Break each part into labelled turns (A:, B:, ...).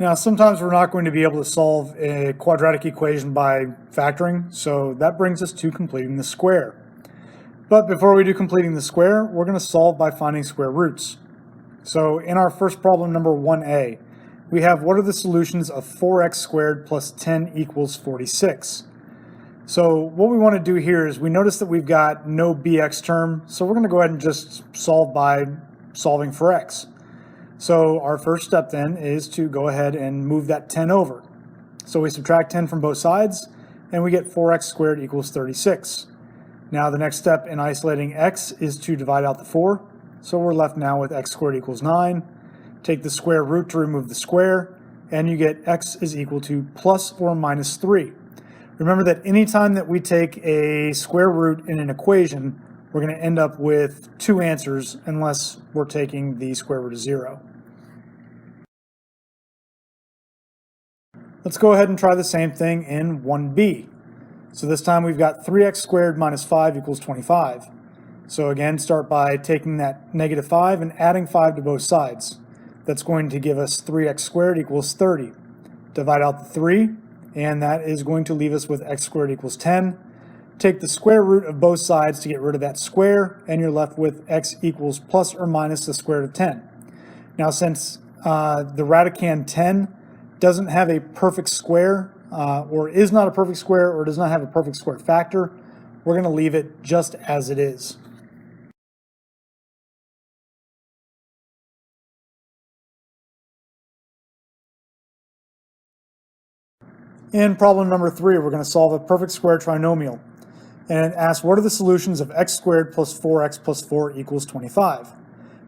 A: Now, sometimes we're not going to be able to solve a quadratic equation by factoring, so that brings us to completing the square. But before we do completing the square, we're going to solve by finding square roots. So in our first problem, number 1a, we have what are the solutions of 4x squared plus 10 equals 46. So what we want to do here is we notice that we've got no bx term, so we're going to go ahead and just solve by solving for x. So our first step then is to go ahead and move that 10 over. So we subtract 10 from both sides, and we get 4x squared equals 36. Now the next step in isolating x is to divide out the 4. So we're left now with x squared equals 9. Take the square root to remove the square, and you get x is equal to plus or minus 3. Remember that anytime that we take a square root in an equation, we're going to end up with two answers unless we're taking the square root of 0. Let's go ahead and try the same thing in 1b. So this time we've got 3x squared minus 5 equals 25. So again, start by taking that negative 5 and adding 5 to both sides. That's going to give us 3x squared equals 30. Divide out the 3, and that is going to leave us with x squared equals 10. Take the square root of both sides to get rid of that square, and you're left with x equals plus or minus the square root of 10. Now, since the radicand 10 doesn't have a perfect square, or is not a perfect square, or does not have a perfect square factor, we're going to leave it just as it is. In problem number 3, we're going to solve a perfect square trinomial. And it asks, what are the solutions of x squared plus 4x plus 4 equals 25?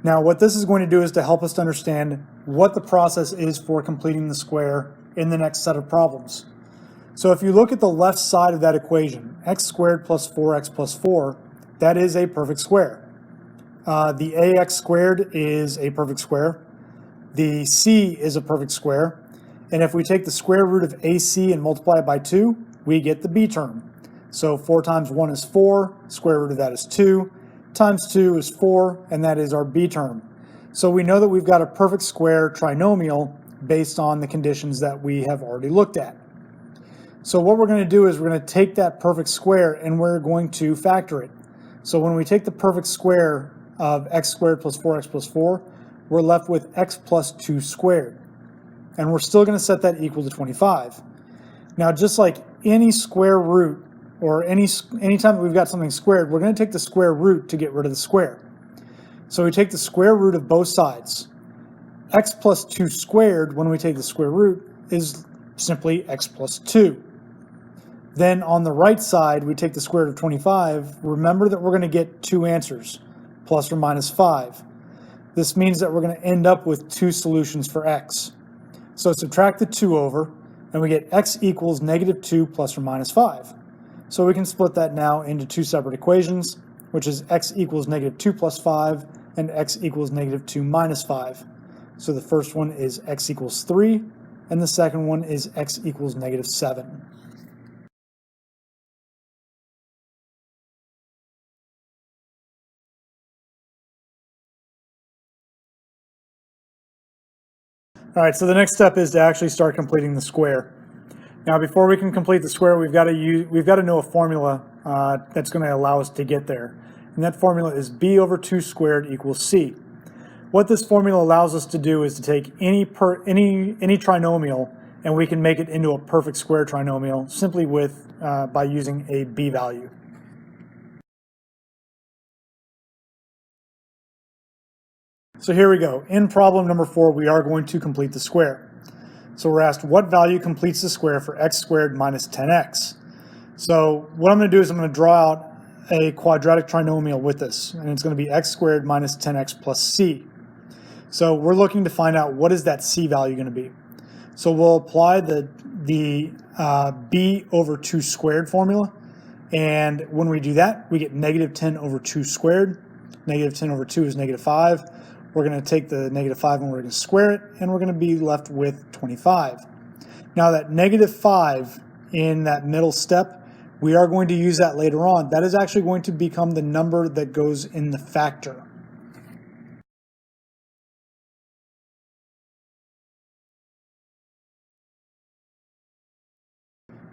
A: Now, what this is going to do is to help us to understand what the process is for completing the square in the next set of problems. So if you look at the left side of that equation, x squared plus 4x plus 4, that is a perfect square. The ax squared is a perfect square. The c is a perfect square. And if we take the square root of ac and multiply it by 2, we get the b term. So 4 times 1 is 4, square root of that is 2, times 2 is 4, and that is our b term. So we know that we've got a perfect square trinomial based on the conditions that we have already looked at. So what we're going to do is we're going to take that perfect square and we're going to factor it. So when we take the perfect square of x squared plus 4x plus 4, we're left with x plus 2 squared. And we're still going to set that equal to 25. Now, just like any square root, or anytime that we've got something squared, we're going to take the square root to get rid of the square. So we take the square root of both sides. X plus 2 squared, when we take the square root, is simply x plus 2. Then on the right side, we take the square root of 25. Remember that we're going to get two answers, plus or minus 5. This means that we're going to end up with two solutions for x. So subtract the 2 over, and we get x equals negative 2 plus or minus 5. So we can split that now into two separate equations, which is x equals negative 2 plus 5 and x equals negative 2 minus 5. So the first one is x equals 3, and the second one is x equals negative 7. All right, so the next step is to actually start completing the square. Now, before we can complete the square, we've got to know a formula that's going to allow us to get there. And that formula is b over 2 squared equals c. What this formula allows us to do is to take any trinomial, and we can make it into a perfect square trinomial simply by using a b value. So here we go. In problem number 4, we are going to complete the square. So we're asked what value completes the square for x squared minus 10x. So what I'm going to do is I'm going to draw out a quadratic trinomial with this, and it's going to be x squared minus 10x plus c. So we're looking to find out what is that c value going to be. So we'll apply the b over 2 squared formula, and when we do that, we get negative 10 over 2 squared. Negative 10 over 2 is negative 5. We're going to take the negative 5 and we're going to square it, and we're going to be left with 25. Now that negative 5 in that middle step, we are going to use that later on. That is actually going to become the number that goes in the factor.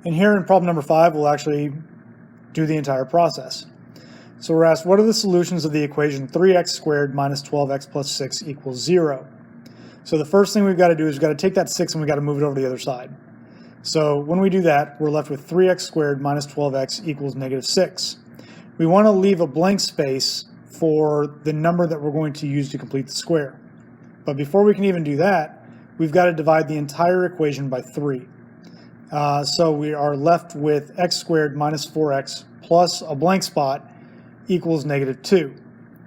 A: And here in problem number 5, we'll actually do the entire process. So we're asked, what are the solutions of the equation 3x squared minus 12x plus 6 equals 0? So the first thing we've got to do is we've got to take that 6 and we've got to move it over to the other side. So when we do that, we're left with 3x squared minus 12x equals negative 6. We want to leave a blank space for the number that we're going to use to complete the square. But before we can even do that, we've got to divide the entire equation by 3. So we are left with x squared minus 4x plus a blank spot equals negative 2.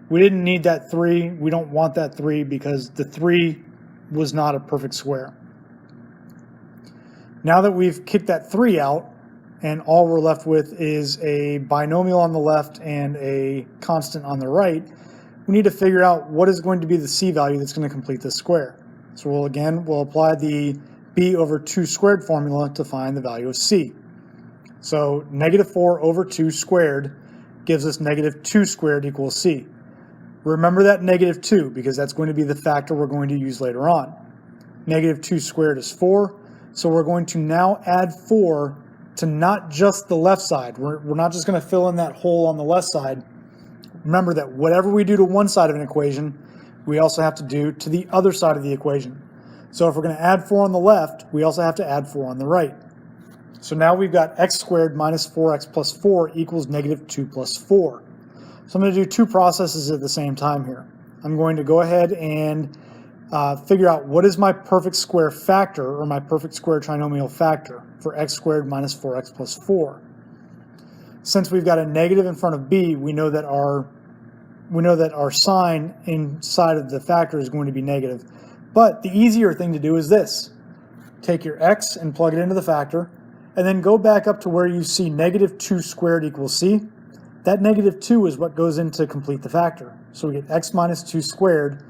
A: We didn't need that 3. We don't want that 3 because the 3 was not a perfect square. Now that we've kicked that 3 out and all we're left with is a binomial on the left and a constant on the right, we need to figure out what is going to be the c value that's going to complete this square. So we'll apply the b over 2 squared formula to find the value of c. So negative 4 over 2 squared gives us negative 2 squared equals c. Remember that negative 2 because that's going to be the factor we're going to use later on. Negative 2 squared is 4, so we're going to now add 4 to not just the left side. We're not just going to fill in that hole on the left side. Remember that whatever we do to one side of an equation, we also have to do to the other side of the equation. So if we're going to add 4 on the left, we also have to add 4 on the right. So now we've got x squared minus 4x plus 4 equals negative 2 plus 4. So I'm going to do two processes at the same time here. I'm going to go ahead and figure out what is my perfect square factor or my perfect square trinomial factor for x squared minus 4x plus 4. Since we've got a negative in front of b, we know that our sign inside of the factor is going to be negative. But the easier thing to do is this. Take your x and plug it into the factor, and then go back up to where you see negative 2 squared equals c. That negative 2 is what goes in to complete the factor. So we get x minus 2 squared,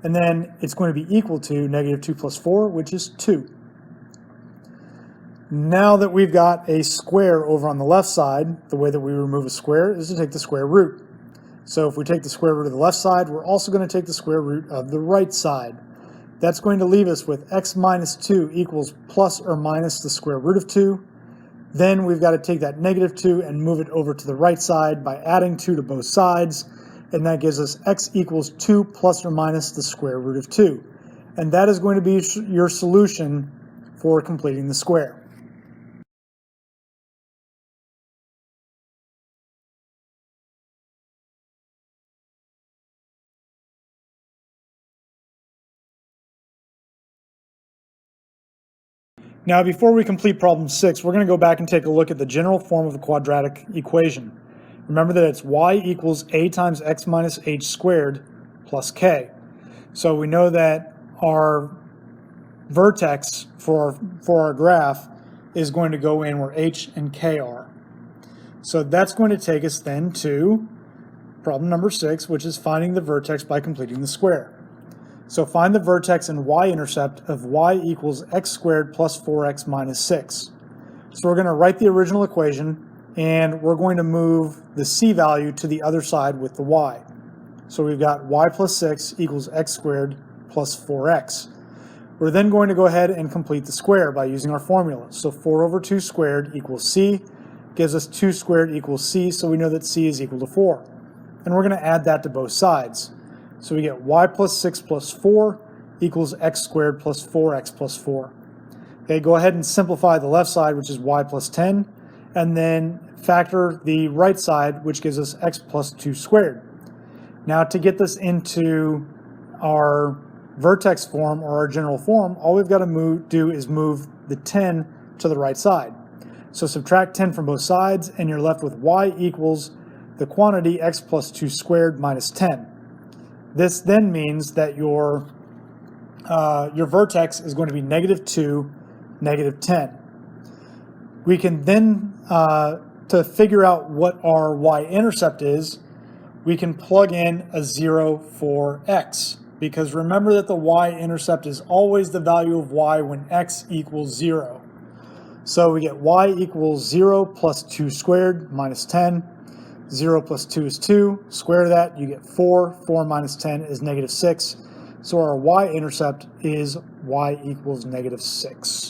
A: and then it's going to be equal to negative 2 plus 4, which is 2. Now that we've got a square over on the left side, the way that we remove a square is to take the square root. So if we take the square root of the left side, we're also going to take the square root of the right side. That's going to leave us with x minus 2 equals plus or minus the square root of 2. Then we've got to take that negative 2 and move it over to the right side by adding 2 to both sides. And that gives us x equals 2 plus or minus the square root of 2. And that is going to be your solution for completing the square. Now, before we complete problem 6, we're going to go back and take a look at the general form of the quadratic equation. Remember that it's y equals a times x minus h squared plus k. So we know that our vertex for our graph is going to go in where h and k are. So that's going to take us then to problem number 6, which is finding the vertex by completing the square. So find the vertex and y-intercept of y equals x squared plus 4x minus 6. So we're going to write the original equation, and we're going to move the c value to the other side with the y. So we've got y plus 6 equals x squared plus 4x. We're then going to go ahead and complete the square by using our formula. So 4 over 2 squared equals c, gives us 2 squared equals c, so we know that c is equal to 4. And we're going to add that to both sides. So we get y plus 6 plus 4 equals x squared plus 4x plus 4. Okay, go ahead and simplify the left side, which is y plus 10, and then factor the right side, which gives us x plus 2 squared. Now to get this into our vertex form or our general form, all we've got to do is move the 10 to the right side. So subtract 10 from both sides, and you're left with y equals the quantity x plus 2 squared minus 10. This then means that your vertex is going to be negative 2, negative 10. We can then, to figure out what our y-intercept is, we can plug in a 0 for x. Because remember that the y-intercept is always the value of y when x equals 0. So we get y equals 0 plus 2 squared minus 10. 0 plus 2 is 2. Square that, you get 4. 4 minus 10 is negative 6. So our y-intercept is y equals negative 6.